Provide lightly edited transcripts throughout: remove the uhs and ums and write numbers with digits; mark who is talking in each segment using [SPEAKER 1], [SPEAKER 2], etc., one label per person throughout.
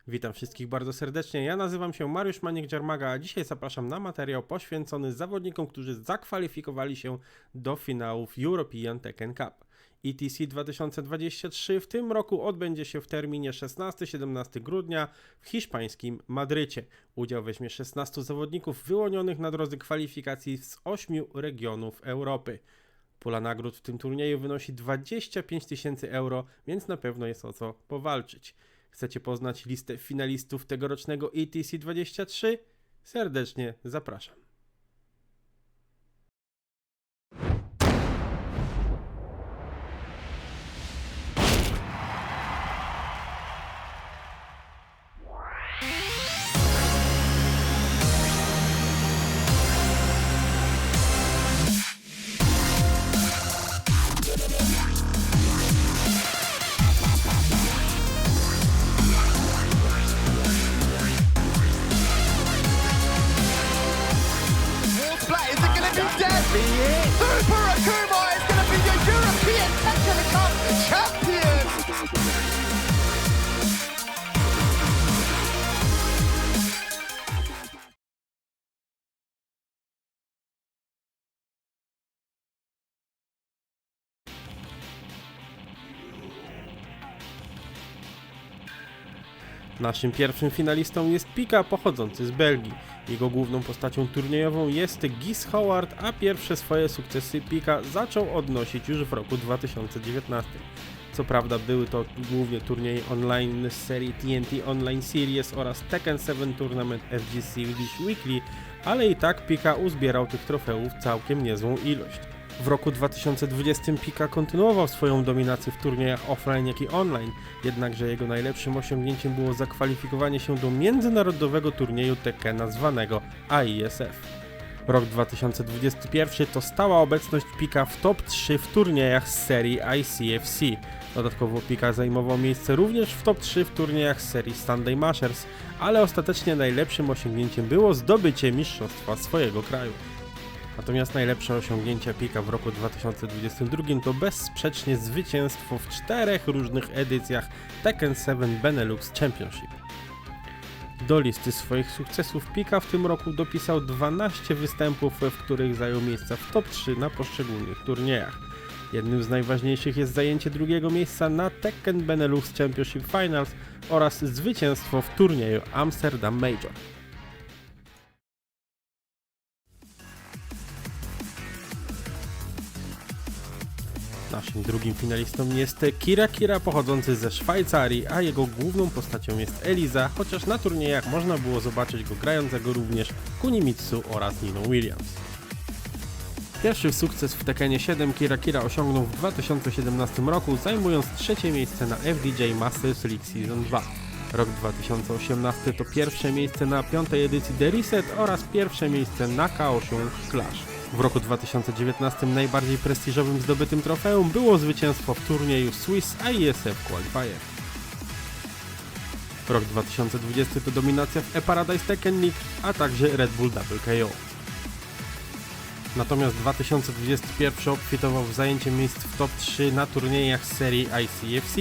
[SPEAKER 1] Witam wszystkich bardzo serdecznie, ja nazywam się Mariusz Maniek-Dziarmaga, a dzisiaj zapraszam na materiał poświęcony zawodnikom, którzy zakwalifikowali się do finałów European Tekken Cup. ETC 2023 w tym roku odbędzie się w terminie 16-17 grudnia w hiszpańskim Madrycie. Udział weźmie 16 zawodników wyłonionych na drodze kwalifikacji z 8 regionów Europy. Pula nagród w tym turnieju wynosi 25 000 euro, więc na pewno jest o co powalczyć. Chcecie poznać listę finalistów tegorocznego ETC 23? Serdecznie zapraszam.
[SPEAKER 2] Super Akuma is going to be your European Tekken Cup champion!
[SPEAKER 1] Naszym pierwszym finalistą jest Pika, pochodzący z Belgii. Jego główną postacią turniejową jest Gis Howard, a pierwsze swoje sukcesy Pika zaczął odnosić już w roku 2019. Co prawda były to głównie turnieje online z serii TNT Online Series oraz Tekken 7 Tournament FGC English Weekly, ale i tak Pika uzbierał tych trofeów całkiem niezłą ilość. W roku 2020 Pika kontynuował swoją dominację w turniejach offline jak i online, jednakże jego najlepszym osiągnięciem było zakwalifikowanie się do międzynarodowego turnieju Tekkena zwanego AISF. Rok 2021 to stała obecność Pika w top 3 w turniejach z serii ICFC. Dodatkowo Pika zajmował miejsce również w top 3 w turniejach z serii Sunday Mashers, ale ostatecznie najlepszym osiągnięciem było zdobycie mistrzostwa swojego kraju. Natomiast najlepsze osiągnięcia Pika w roku 2022 to bezsprzecznie zwycięstwo w 4 różnych edycjach Tekken 7 Benelux Championship. Do listy swoich sukcesów Pika w tym roku dopisał 12 występów, w których zajął miejsca w top 3 na poszczególnych turniejach. Jednym z najważniejszych jest zajęcie drugiego miejsca na Tekken Benelux Championship Finals oraz zwycięstwo w turnieju Amsterdam Major. Naszym drugim finalistą jest Kira, pochodzący ze Szwajcarii, a jego główną postacią jest Eliza, chociaż na turniejach można było zobaczyć go grającego również Kunimitsu oraz Nino Williams. Pierwszy sukces w Tekkenie 7 Kira osiągnął w 2017 roku, zajmując trzecie miejsce na FDJ Masters League Season 2. Rok 2018 to pierwsze miejsce na 5. edycji The Reset oraz pierwsze miejsce na Kaohsiung Clash. W roku 2019 najbardziej prestiżowym zdobytym trofeum było zwycięstwo w turnieju Swiss IESF Qualifier. Rok 2020 to dominacja w E-Paradise Tekken League, a także Red Bull Double KO. Natomiast 2021 obfitował w zajęcie miejsc w top 3 na turniejach z serii ICFC,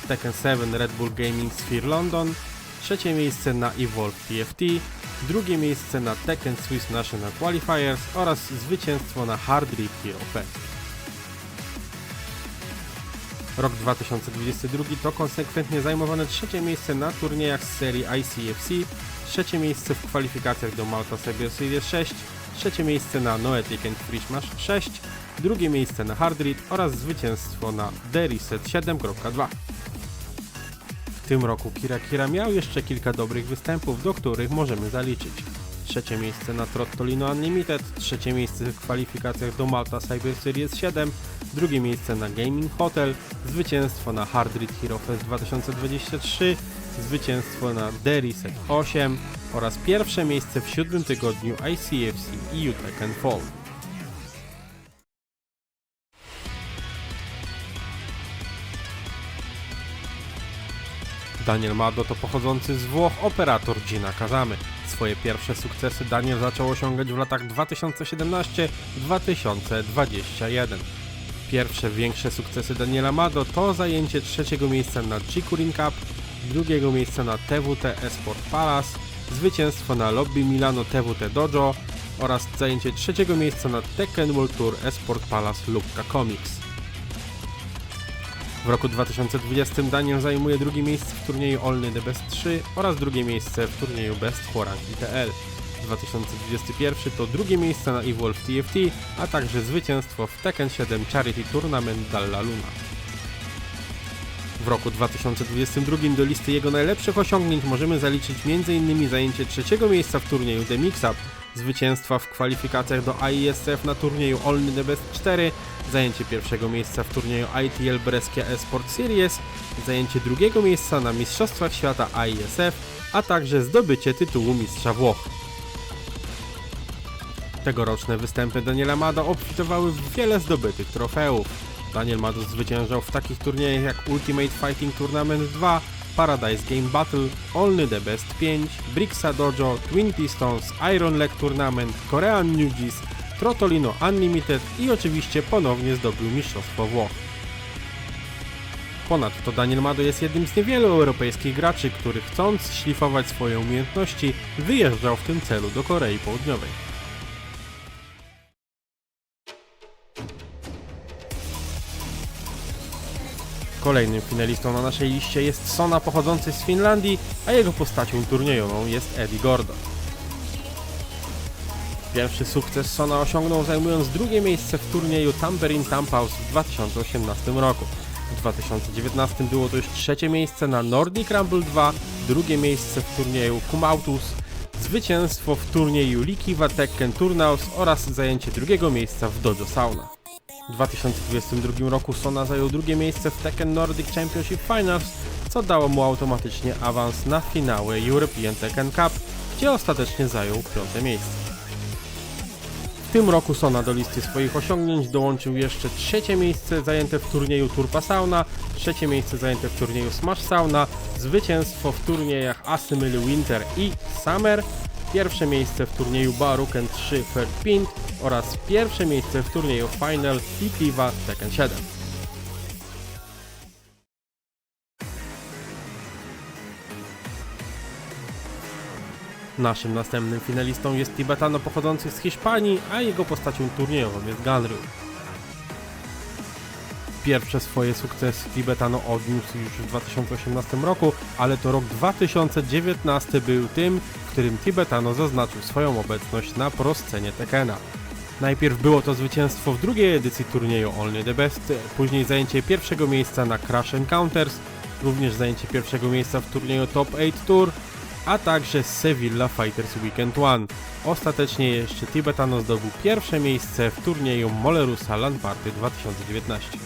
[SPEAKER 1] Tekken 7 Red Bull Gaming Sphere London, trzecie miejsce na Evolve TFT, drugie miejsce na Tekken Swiss National Qualifiers oraz zwycięstwo na Hard Rip Hero Fest. Rok 2022 to konsekwentnie zajmowane trzecie miejsce na turniejach z serii ICFC, trzecie miejsce w kwalifikacjach do Malta Cyber Series 6, trzecie miejsce na Noetic and Free Smash 6, drugie miejsce na Hard Rip oraz zwycięstwo na The Reset 7.2. W tym roku Kira miał jeszcze kilka dobrych występów, do których możemy zaliczyć. Trzecie miejsce na Trottolino Unlimited, trzecie miejsce w kwalifikacjach do Malta Cyber Series 7, drugie miejsce na Gaming Hotel, zwycięstwo na Hard Rip Hero Fest 2023, zwycięstwo na The Reset 8 oraz pierwsze miejsce w 7. tygodniu ICFC EU Tekken Fall. Daniel Mado to pochodzący z Włoch operator Gina Kazamy. Swoje pierwsze sukcesy Daniel zaczął osiągać w latach 2017-2021. Pierwsze większe sukcesy Daniela Mado to zajęcie trzeciego miejsca na Chikurin Cup, drugiego miejsca na TWT Esport Palace, zwycięstwo na Lobby Milano TWT Dojo oraz zajęcie trzeciego miejsca na Tekken World Tour Esport Palace Lubka Comics. W roku 2020 Daniel zajmuje drugie miejsce w turnieju Only the Best 3 oraz drugie miejsce w turnieju Best 4 ITL. 2021 to drugie miejsce na Evolve TFT, a także zwycięstwo w Tekken 7 Charity Tournament Dalla Luna. W roku 2022 do listy jego najlepszych osiągnięć możemy zaliczyć m.in. zajęcie trzeciego miejsca w turnieju The Mix Up, zwycięstwa w kwalifikacjach do IESF na turnieju Only the Best 4, zajęcie pierwszego miejsca w turnieju ITL Brescia Esport Series, zajęcie drugiego miejsca na Mistrzostwach Świata IESF, a także zdobycie tytułu Mistrza Włoch. Tegoroczne występy Daniela Mado obfitowały w wiele zdobytych trofeów. Daniel Mado zwyciężał w takich turniejach jak Ultimate Fighting Tournament 2, Paradise Game Battle, Only the Best 5, Brixa Dojo, Twin Pistons, Iron Leg Tournament, Korean Newgies, Trotolino Unlimited i oczywiście ponownie zdobył Mistrzostwo Włoch. Ponadto Daniel Mado jest jednym z niewielu europejskich graczy, który chcąc szlifować swoje umiejętności, wyjeżdżał w tym celu do Korei Południowej. Kolejnym finalistą na naszej liście jest Sona pochodzący z Finlandii, a jego postacią turniejową jest Eddie Gordon. Pierwszy sukces Sona osiągnął zajmując drugie miejsce w turnieju Tamperin Tamphouse w 2018 roku. W 2019 było to już trzecie miejsce na Nordic Rumble 2, drugie miejsce w turnieju Kumautus, zwycięstwo w turnieju Likiva Tekken Turnaus oraz zajęcie drugiego miejsca w Dojo Sauna. W 2022 roku Sona zajął drugie miejsce w Tekken Nordic Championship Finals, co dało mu automatycznie awans na finały European Tekken Cup, gdzie ostatecznie zajął piąte miejsce. W tym roku Sona do listy swoich osiągnięć dołączył jeszcze trzecie miejsce zajęte w turnieju Turpa Sauna, trzecie miejsce zajęte w turnieju Smash Sauna, zwycięstwo w turniejach Asymily Winter i Summer, pierwsze miejsce w turnieju Baruken 3 Third Pint oraz pierwsze miejsce w turnieju Final Likiva Tekken 7. Naszym następnym finalistą jest Tibetano pochodzący z Hiszpanii, a jego postacią turniejową jest Ganryu. Pierwsze swoje sukcesy Tibetano odniósł już w 2018 roku, ale to rok 2019 był tym, w którym Tibetano zaznaczył swoją obecność na pro-scenie Tekkena. Najpierw było to zwycięstwo w drugiej edycji turnieju Only the Best, później zajęcie pierwszego miejsca na Crash Encounters, również zajęcie pierwszego miejsca w turnieju Top 8 Tour, a także Sevilla Fighters Weekend 1. Ostatecznie jeszcze Tibetano zdobył pierwsze miejsce w turnieju Molerusa LAN Party 2019.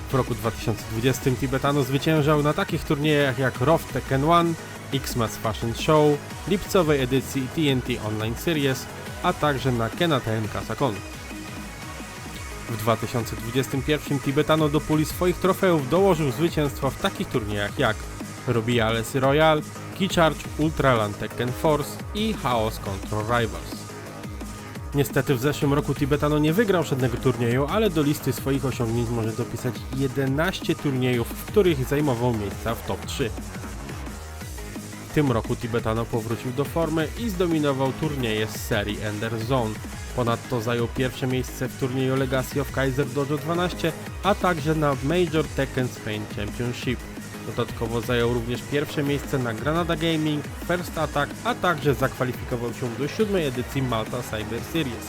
[SPEAKER 1] W roku 2020 Tibetano zwyciężał na takich turniejach jak ROF Tekken 1, Xmas Fashion Show, lipcowej edycji TNT Online Series, a także na Kenaten Kasakon. W 2021 Tibetano do puli swoich trofeów dołożył zwycięstwo w takich turniejach jak Robiales Royal, Keycharge Ultra LAN Tekken Force i Chaos Control Rivals. Niestety w zeszłym roku Tibetano nie wygrał żadnego turnieju, ale do listy swoich osiągnięć może dopisać 11 turniejów, w których zajmował miejsca w top 3. W tym roku Tibetano powrócił do formy i zdominował turnieje z serii Ender Zone. Ponadto zajął pierwsze miejsce w turnieju Legacy of Kaiser Dojo 12, a także na Major Tekken Spain Championship. Dodatkowo zajął również pierwsze miejsce na Granada Gaming, First Attack, a także zakwalifikował się do 7. edycji Malta Cyber Series.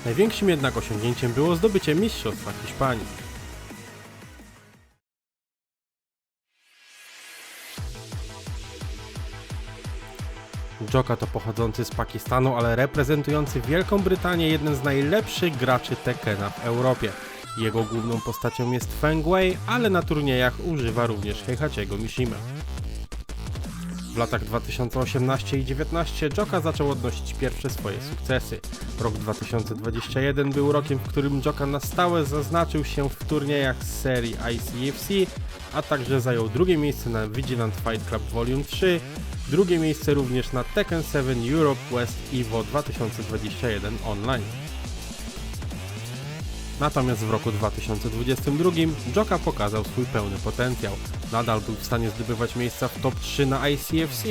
[SPEAKER 1] Największym jednak osiągnięciem było zdobycie Mistrzostwa Hiszpanii. Joka to pochodzący z Pakistanu, ale reprezentujący Wielką Brytanię jeden z najlepszych graczy Tekkena w Europie. Jego główną postacią jest Feng Wei, ale na turniejach używa również Heihachiego Mishima. W latach 2018 i 2019 Joka zaczął odnosić pierwsze swoje sukcesy. Rok 2021 był rokiem, w którym Joka na stałe zaznaczył się w turniejach z serii ICFC, a także zajął drugie miejsce na Vigilant Fight Club Volume 3, drugie miejsce również na Tekken 7 Europe West EVO 2021 Online. Natomiast w roku 2022 Joka pokazał swój pełny potencjał. Nadal był w stanie zdobywać miejsca w top 3 na ICFC,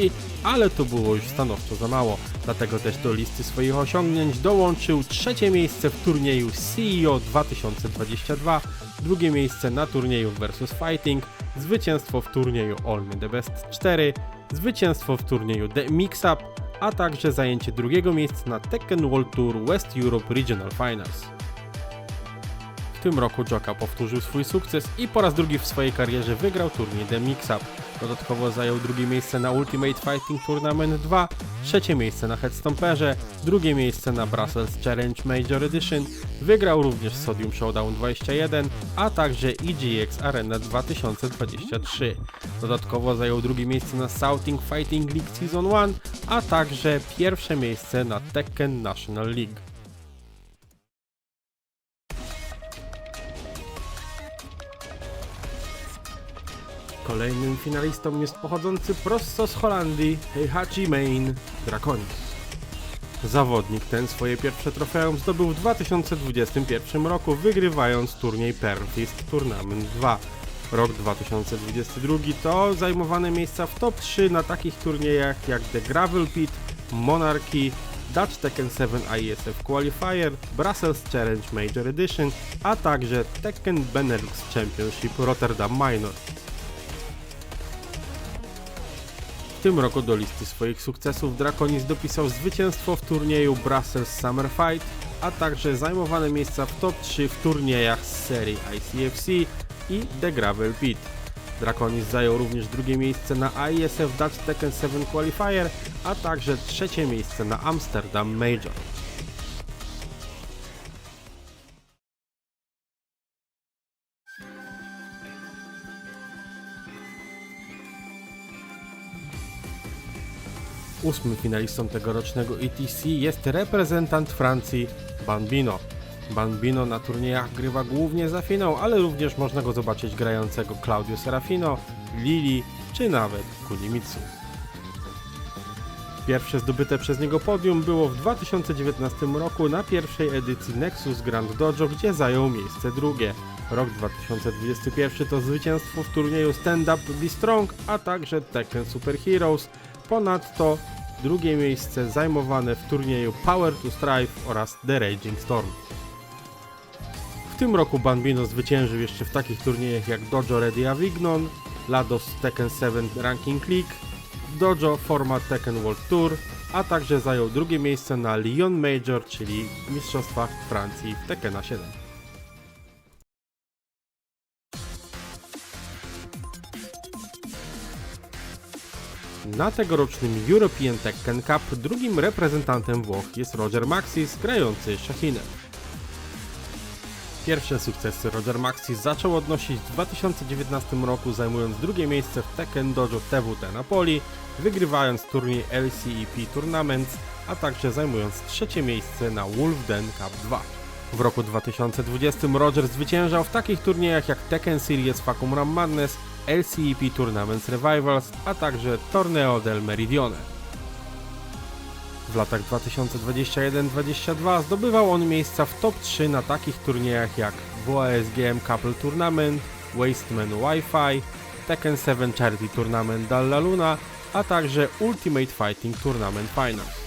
[SPEAKER 1] ale to było już stanowczo za mało. Dlatego też do listy swoich osiągnięć dołączył trzecie miejsce w turnieju CEO 2022, drugie miejsce na turnieju Versus Fighting, zwycięstwo w turnieju Only the Best 4, zwycięstwo w turnieju The Mix-Up, a także zajęcie drugiego miejsca na Tekken World Tour West Europe Regional Finals. W tym roku Joka powtórzył swój sukces i po raz drugi w swojej karierze wygrał turniej The Mix-Up. Dodatkowo zajął drugie miejsce na Ultimate Fighting Tournament 2, trzecie miejsce na Headstomperze, drugie miejsce na Brussels Challenge Major Edition, wygrał również Sodium Showdown 21, a także EGX Arena 2023. Dodatkowo zajął drugie miejsce na Southing Fighting League Season 1, a także pierwsze miejsce na Tekken National League. Kolejnym finalistą jest pochodzący prosto z Holandii Heihachi Main Draconis. Zawodnik ten swoje pierwsze trofeum zdobył w 2021 roku, wygrywając turniej Pearl Fist Tournament 2. Rok 2022 to zajmowane miejsca w top 3 na takich turniejach jak The Gravel Pit, Monarchy, Dutch Tekken 7 ISF Qualifier, Brussels Challenge Major Edition, a także Tekken Benelux Championship Rotterdam Minor. W tym roku do listy swoich sukcesów Draconis dopisał zwycięstwo w turnieju Brussels Summer Fight, a także zajmowane miejsca w top 3 w turniejach z serii ICFC i The Gravel Pit. Draconis zajął również drugie miejsce na ISF Dutch Tekken 7 Qualifier, a także trzecie miejsce na Amsterdam Major. Ósmym finalistą tegorocznego ETC jest reprezentant Francji Banbino. Banbino na turniejach grywa głównie za finał, ale również można go zobaczyć grającego Claudio Serafino, Lili czy nawet Kunimitsu. Pierwsze zdobyte przez niego podium było w 2019 roku na pierwszej edycji Nexus Grand Dojo, gdzie zajął miejsce drugie. Rok 2021 to zwycięstwo w turnieju Stand Up Be Strong, a także Tekken Super Heroes. Ponadto drugie miejsce zajmowane w turnieju Power to Strive oraz The Raging Storm. W tym roku Banbino zwyciężył jeszcze w takich turniejach jak Dojo Ready Avignon, Lados Tekken 7 Ranking League, Dojo Format Tekken World Tour, a także zajął drugie miejsce na Lyon Major, czyli Mistrzostwach Francji w Tekkena 7. Na tegorocznym European Tekken Cup drugim reprezentantem Włoch jest Roger Maxis, grający Shahinem. Pierwsze sukcesy Roger Maxis zaczął odnosić w 2019 roku, zajmując drugie miejsce w Tekken Dojo TWT Napoli, wygrywając turniej LCEP Tournaments, a także zajmując trzecie miejsce na Wolf Den Cup 2. W roku 2020 Roger zwyciężał w takich turniejach jak Tekken Series Facum Ram Madness, LCEP Tournaments Revivals, a także Torneo del Meridione. W latach 2021-22 zdobywał on miejsca w top 3 na takich turniejach jak WASGM Couple Tournament, Wasteman Wi-Fi, Tekken 7 Charity Tournament Dalla Luna, a także Ultimate Fighting Tournament Finals.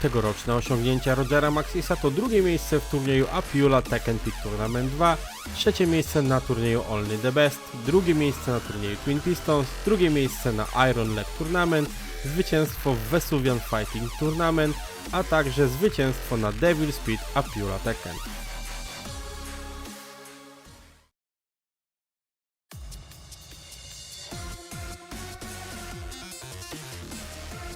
[SPEAKER 1] Tegoroczne osiągnięcia Rogera Maxisa to drugie miejsce w turnieju Apula Tekken Pit Tournament 2, trzecie miejsce na turnieju Only the Best, drugie miejsce na turnieju Twin Pistons, drugie miejsce na Iron Leg Tournament, zwycięstwo w Vesuvian Fighting Tournament, a także zwycięstwo na Devil Speed Apula Tekken.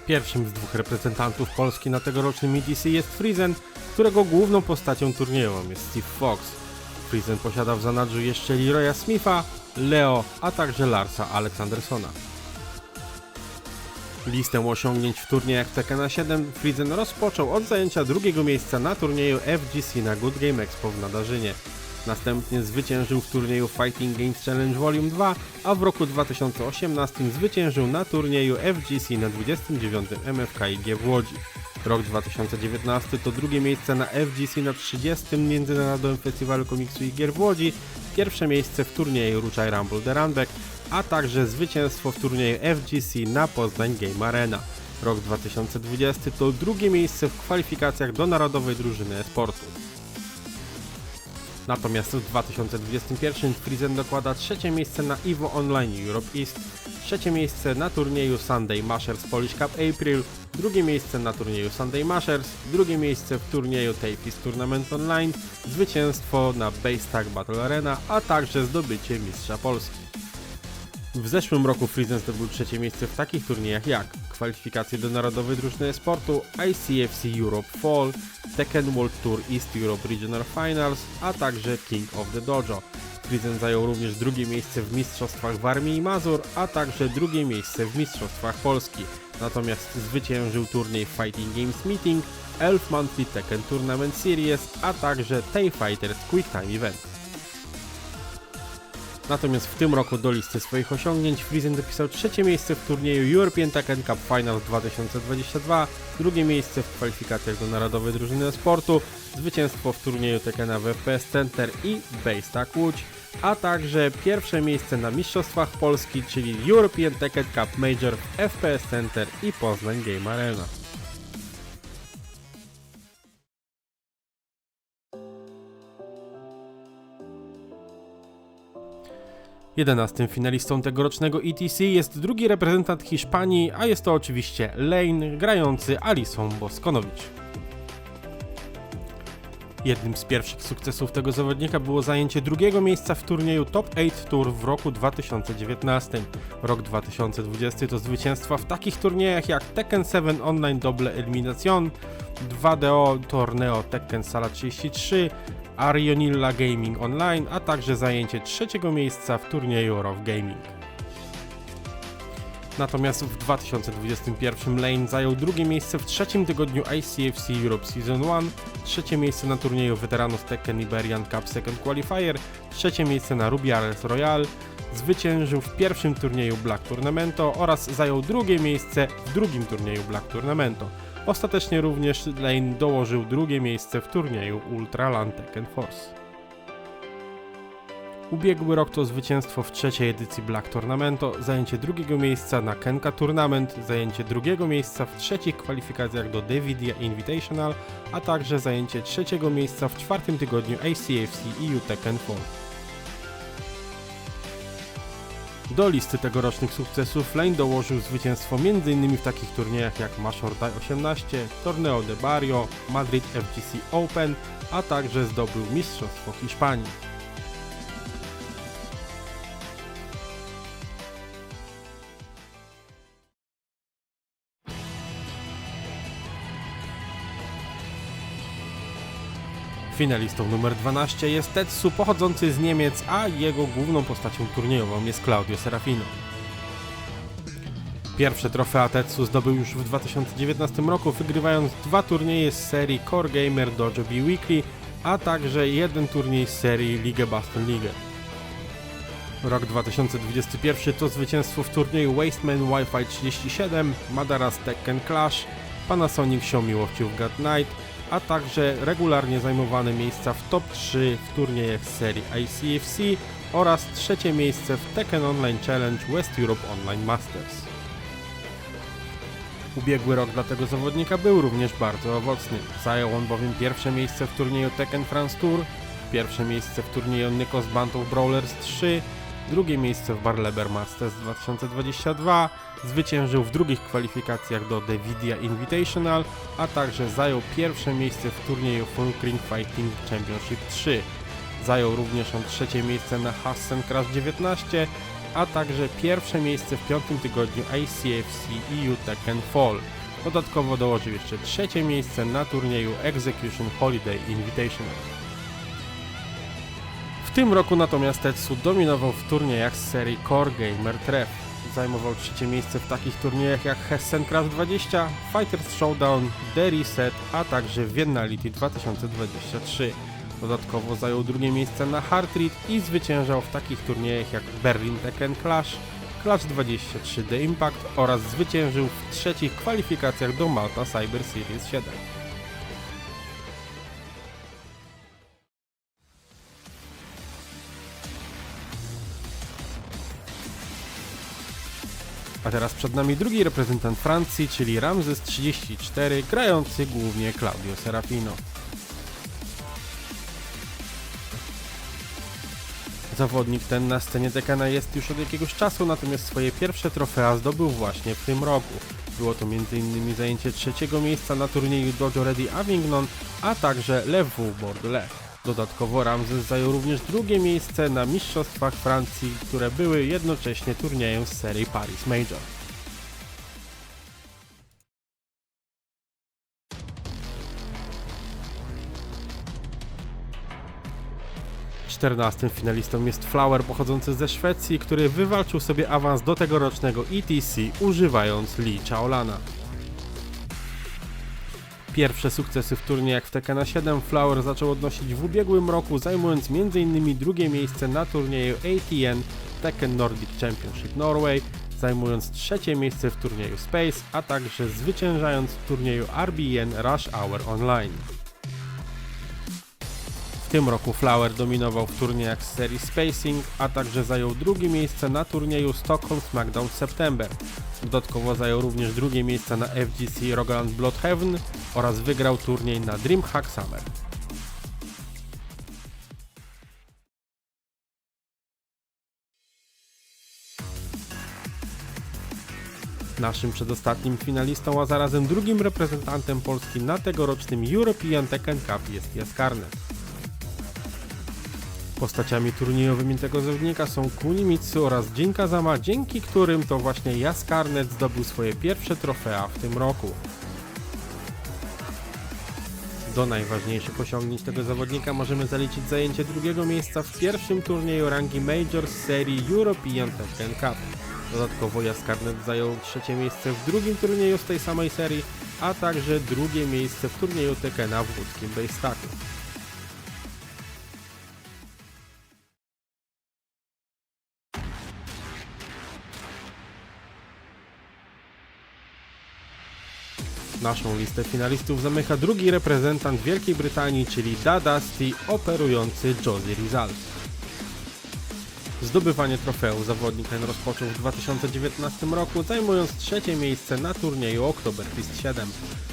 [SPEAKER 1] Pierwszym z dwóch reprezentantów Polski na tegorocznym ETC jest Frizen, którego główną postacią turniejową jest Steve Fox. Frizen posiada w zanadrzu jeszcze Leroya Smitha, Leo, a także Larsa Aleksandersona. Listę osiągnięć w turniejach Tekkena 7 Frizen rozpoczął od zajęcia drugiego miejsca na turnieju FGC na Good Game Expo w Nadarzynie. Następnie zwyciężył w turnieju Fighting Games Challenge Volume 2, a w roku 2018 zwyciężył na turnieju FGC na 29. MFKiG w Łodzi. Rok 2019 to drugie miejsce na FGC na 30. Międzynarodowym Festiwalu Komiksu i Gier w Łodzi, pierwsze miejsce w turnieju Ruchai Rumble The Runback, a także zwycięstwo w turnieju FGC na Poznań Game Arena. Rok 2020 to drugie miejsce w kwalifikacjach do Narodowej Drużyny e-sportu. Natomiast w 2021 Frizen dokłada trzecie miejsce na EVO Online Europe East, trzecie miejsce na turnieju Sunday Mashers Polish Cup April, drugie miejsce na turnieju Sunday Mashers, drugie miejsce w turnieju Tapis Tournament Online, zwycięstwo na Base Tag Battle Arena, a także zdobycie Mistrza Polski. W zeszłym roku Frizen zdobył trzecie miejsce w takich turniejach jak kwalifikacje do Narodowej Drużyny e-sportu, ICFC Europe Fall, Tekken World Tour East Europe Regional Finals, a także King of the Dojo. Frizen zajął również drugie miejsce w Mistrzostwach Warmii i Mazur, a także drugie miejsce w Mistrzostwach Polski. Natomiast zwyciężył turniej Fighting Games Meeting, Elf Monthly Tekken Tournament Series, a także TIE Fighters Quick Time Event. Natomiast w tym roku do listy swoich osiągnięć Frizen dopisał trzecie miejsce w turnieju European Tekken Cup Finals 2022, drugie miejsce w kwalifikacjach do Narodowej Drużyny Sportu, zwycięstwo w turnieju Tekkena w FPS Center i Base Tag Łódź, a także pierwsze miejsce na Mistrzostwach Polski, czyli European Tekken Cup Major w FPS Center i Poznań Game Arena. 11. finalistą tegorocznego ETC jest drugi reprezentant Hiszpanii, a jest to oczywiście Lane, grający Alisą Boskonowicz. Jednym z pierwszych sukcesów tego zawodnika było zajęcie drugiego miejsca w turnieju Top 8 Tour w roku 2019. Rok 2020 to zwycięstwa w takich turniejach jak Tekken 7 Online Double Elimination, 2DO Torneo Tekken Sala 33, Arionilla Gaming Online, a także zajęcie trzeciego miejsca w turnieju Rough Gaming. Natomiast w 2021 Lane zajął drugie miejsce w trzecim tygodniu ICFC Europe Season 1, trzecie miejsce na turnieju weteranów Tekken Iberian Cup Second Qualifier, trzecie miejsce na Rubiales Royale, zwyciężył w pierwszym turnieju Black Tournamento oraz zajął drugie miejsce w drugim turnieju Black Tournamento. Ostatecznie również Lane dołożył drugie miejsce w turnieju Ultra LAN Tekken Force. Ubiegły rok to zwycięstwo w trzeciej edycji Black Tournamento, zajęcie drugiego miejsca na Kenka Tournament, zajęcie drugiego miejsca w trzecich kwalifikacjach do Nvidia Invitational, a także zajęcie trzeciego miejsca w czwartym tygodniu ACFC EU Tekken 4. Do listy tegorocznych sukcesów Lane dołożył zwycięstwo m.in. w takich turniejach jak Major Die 18, Torneo de Barrio, Madrid FGC Open, a także zdobył Mistrzostwo Hiszpanii. Finalistą numer 12 jest Tetsu, pochodzący z Niemiec, a jego główną postacią turniejową jest Claudio Serafino. Pierwsze trofea Tetsu zdobył już w 2019 roku, wygrywając 2 turnieje z serii Core Gamer Dojo B Weekly, a także jeden turniej z serii Ligę Baston League. Rok 2021 to zwycięstwo w turnieju Wasteman Wi-Fi 37, Madaras Tekken Clash, Panasonic Show Miłościów God Knight, a także regularnie zajmowane miejsca w top 3 w turniejach z serii ICFC oraz trzecie miejsce w Tekken Online Challenge West Europe Online Masters. Ubiegły rok dla tego zawodnika był również bardzo owocny. Zajął on bowiem pierwsze miejsce w turnieju Tekken France Tour, pierwsze miejsce w turnieju Nikos Band of Brawlers 3, drugie miejsce w Barleber Masters 2022, zwyciężył w drugich kwalifikacjach do Nvidia Invitational, a także zajął pierwsze miejsce w turnieju Full Ring Fighting Championship 3. Zajął również on trzecie miejsce na Hassen Crash 19, a także pierwsze miejsce w piątym tygodniu ICFC EU Tekken Fall. Dodatkowo dołożył jeszcze trzecie miejsce na turnieju Execution Holiday Invitational. W tym roku natomiast Tetsu dominował w turniejach z serii Core Gamer Tref. Zajmował trzecie miejsce w takich turniejach jak Hessen Crash 20, Fighters Showdown, The Reset, a także Viennality 2023. Dodatkowo zajął drugie miejsce na Hard Read i zwyciężał w takich turniejach jak Berlin Tekken Clash, Clash 23 The Impact oraz zwyciężył w trzecich kwalifikacjach do Malta Cyber Series 7. A teraz przed nami drugi reprezentant Francji, czyli Ramzes 34, grający głównie Claudio Serafino. Zawodnik ten na scenie Tekkena jest już od jakiegoś czasu, natomiast swoje pierwsze trofea zdobył właśnie w tym roku. Było to m.in. zajęcie trzeciego miejsca na turnieju Dojo Ready Avignon, a także Le Vaux Bordelais. Dodatkowo Ramzes zajął również drugie miejsce na Mistrzostwach Francji, które były jednocześnie turniejem z serii Paris Major. Czternastym finalistą jest Flower pochodzący ze Szwecji, który wywalczył sobie awans do tegorocznego ETC używając Lee Chaolana. Pierwsze sukcesy w turniejach w Tekkena 7 Flower zaczął odnosić w ubiegłym roku, zajmując m.in. drugie miejsce na turnieju ATN Tekken Nordic Championship Norway, zajmując trzecie miejsce w turnieju Space, a także zwyciężając w turnieju RBN Rush Hour Online. W tym roku Flower dominował w turniejach z serii Spacing, a także zajął drugie miejsce na turnieju Stockholm SmackDown September. Dodatkowo zajął również drugie miejsce na FGC Rogaland Bloodhaven oraz wygrał turniej na DreamHack Summer. Naszym przedostatnim finalistą, a zarazem drugim reprezentantem Polski na tegorocznym European Tekken Cup jest Jaskarnet. Postaciami turniejowymi tego zawodnika są Kunimitsu oraz Jin Kazama, dzięki którym to właśnie Jaskarnet zdobył swoje pierwsze trofea w tym roku. Do najważniejszych osiągnięć tego zawodnika możemy zaliczyć zajęcie drugiego miejsca w pierwszym turnieju rangi Major z serii European Tekken Cup. Dodatkowo Jaskarnet zajął trzecie miejsce w drugim turnieju z tej samej serii, a także drugie miejsce w turnieju Tekkena w łódzkim Bejstaku. Naszą listę finalistów zamyka drugi reprezentant Wielkiej Brytanii, czyli Da Dusty, operujący Josie Rizal. Zdobywanie trofeum zawodnik ten rozpoczął w 2019 roku, zajmując trzecie miejsce na turnieju Oktoberfest 7.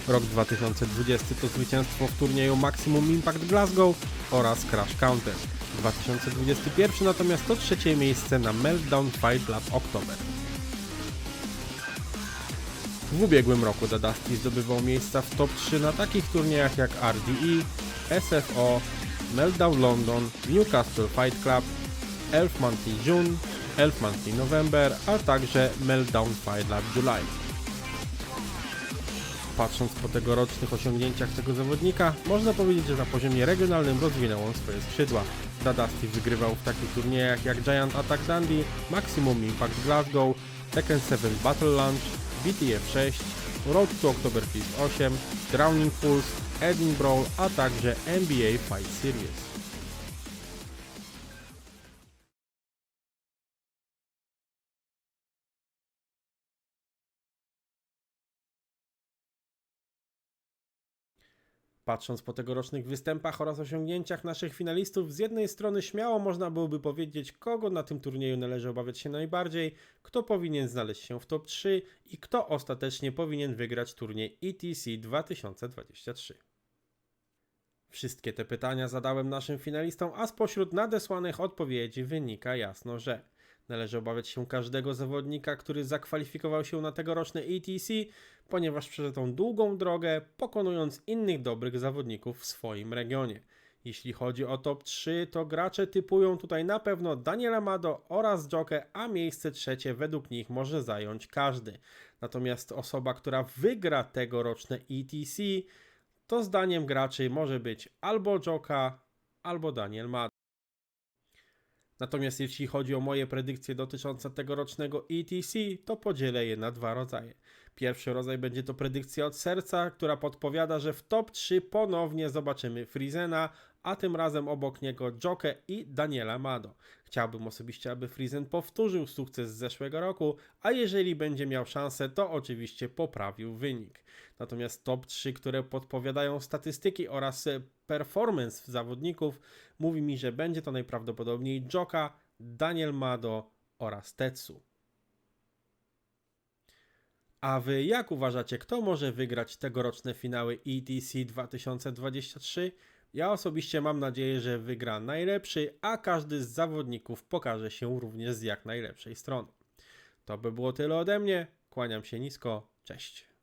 [SPEAKER 1] Rok 2020 to zwycięstwo w turnieju Maximum Impact Glasgow oraz Crash Counter. 2021 natomiast to trzecie miejsce na Meltdown Fight Club October. W ubiegłym roku Da Dusty zdobywał miejsca w top 3 na takich turniejach jak RDE, SFO, Meltdown London, Newcastle Fight Club, Elf Monthly June, Elf Monthly November, a także Meltdown Fight Club July. Patrząc po tegorocznych osiągnięciach tego zawodnika, można powiedzieć, że na poziomie regionalnym rozwinął on swoje skrzydła. Da Dusty wygrywał w takich turniejach jak Giant Attack Dundee, Maximum Impact Glasgow, Tekken 7 Battle Launch, BTF 6, Road to Oktoberfest 8, Drowning Pulse, Edinburgh, a także NBA Fight Series. Patrząc po tegorocznych występach oraz osiągnięciach naszych finalistów, z jednej strony śmiało można byłoby powiedzieć, kogo na tym turnieju należy obawiać się najbardziej, kto powinien znaleźć się w top 3 i kto ostatecznie powinien wygrać turniej ETC 2023. Wszystkie te pytania zadałem naszym finalistom, a spośród nadesłanych odpowiedzi wynika jasno, że należy obawiać się każdego zawodnika, który zakwalifikował się na tegoroczne ETC, ponieważ przeszedł tą długą drogę, pokonując innych dobrych zawodników w swoim regionie. Jeśli chodzi o top 3, to gracze typują tutaj na pewno Daniela Mado oraz Jokę, a miejsce trzecie według nich może zająć każdy. Natomiast osoba, która wygra tegoroczne ETC, to zdaniem graczy może być albo Joka, albo Daniel Mado. Natomiast jeśli chodzi o moje predykcje dotyczące tegorocznego ETC, to podzielę je na dwa rodzaje. Pierwszy rodzaj będzie to predykcja od serca, która podpowiada, że w top 3 ponownie zobaczymy Frizena, a tym razem obok niego Jokę i Daniela Mado. Chciałbym osobiście, aby Frizen powtórzył sukces z zeszłego roku, a jeżeli będzie miał szansę, to oczywiście poprawił wynik. Natomiast top 3, które podpowiadają statystyki oraz performance zawodników, mówi mi, że będzie to najprawdopodobniej Joka, Daniel Mado oraz Tetsu. A wy jak uważacie, kto może wygrać tegoroczne finały ETC 2023? Ja osobiście mam nadzieję, że wygra najlepszy, a każdy z zawodników pokaże się również z jak najlepszej strony. To by było tyle ode mnie. Kłaniam się nisko. Cześć.